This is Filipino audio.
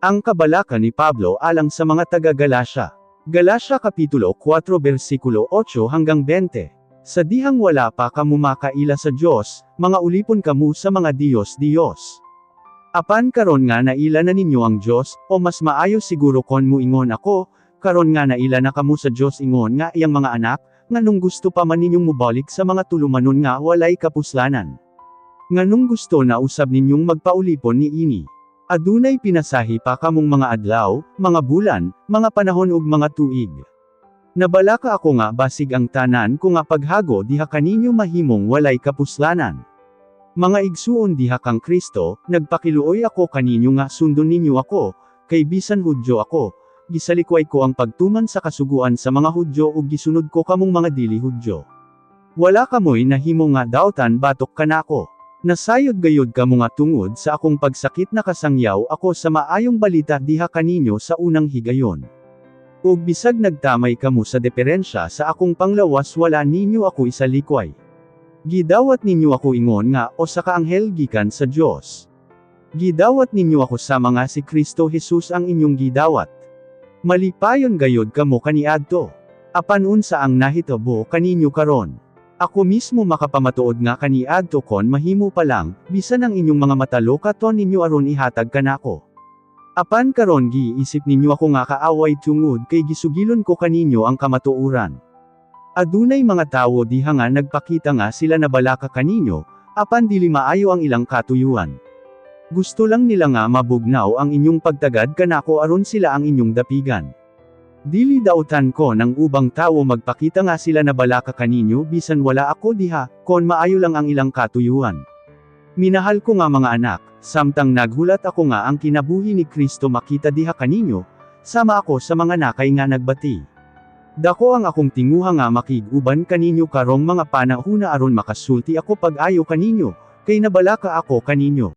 Ang kabalaka ni Pablo alang sa mga taga-Galasya. Galasya Kapitulo 4 versikulo 8 hanggang 20. Sa dihang wala pa kamu makaila sa Diyos, mga ulipon kamu sa mga Diyos. Apan karon nga naila na ninyo ang Diyos, o mas maayo siguro kon mo ingon ako, karon nga naila na kamu sa Diyos ingon nga iyang mga anak, nganong gusto pa man ninyong mubalik sa mga tulumanon nga walay kapuslanan. Nganong gusto na usab ninyong magpaulipon ni ini. Adunay pinasahi pa kamong mga adlaw, mga bulan, mga panahon ug mga tuig. Nabalaka ako nga basig ang tanan ko nga paghago diha kaninyo mahimong walay kapuslanan. Mga igsuon diha kang Kristo, nagpakiluoy ako kaninyo nga sundon ninyo ako, kay bisan Hudyo ako, gisalikway ko ang pagtuman sa kasuguan sa mga Hudyo ug gisunod ko kamong mga dili Hudyo. Wala kamoy nahimo nga dawtan batok kanako. Nasayod gayud kamo nga tungod sa akong pagsakit nakasangyaw ako sa maayong balita diha kaninyo sa unang higayon. Ug bisag nagtamay kamo sa deperensya sa akong panglawas wala ninyo ako isalikway. Gidawat ninyo ako ingon nga o sa kaanghel gikan sa Dios. Gidawat ninyo ako sa mga si Kristo Jesus ang inyong gidawat. Malipayon gayud kamo kaniadto. Apan unsa ang nahitabo kaninyo karon? Ako mismo makapamatuod nga kaniadto kon mahimo pa lang, bisan ang inyong mga matalokaton ninyo aron ihatag kanako. Apan karon giisip ninyo ako nga kaaway tungod kay gisugilon ko kaninyo ang kamatuoran. Adunay mga tawo diha nga nagpakita nga sila nabalaka kaninyo, apan dili maayo ang ilang katuyuan. Gusto lang nila nga mabugnaw ang inyong pagtagad kanako aron sila ang inyong dapigan. Dili dautan ko ng ubang tawo magpakita nga sila nabalaka kaninyo bisan wala ako diha, kon maayo lang ang ilang katuyuan. Minahal ko nga mga anak, samtang naghulat ako nga ang kinabuhi ni Kristo makita diha kaninyo, sama ako sa mga nakay nga nagbati. Dako ang akong tinguha nga makiguban kaninyo karong mga panahuna aron makasulti ako pag-ayo kaninyo, kay nabalaka ako kaninyo.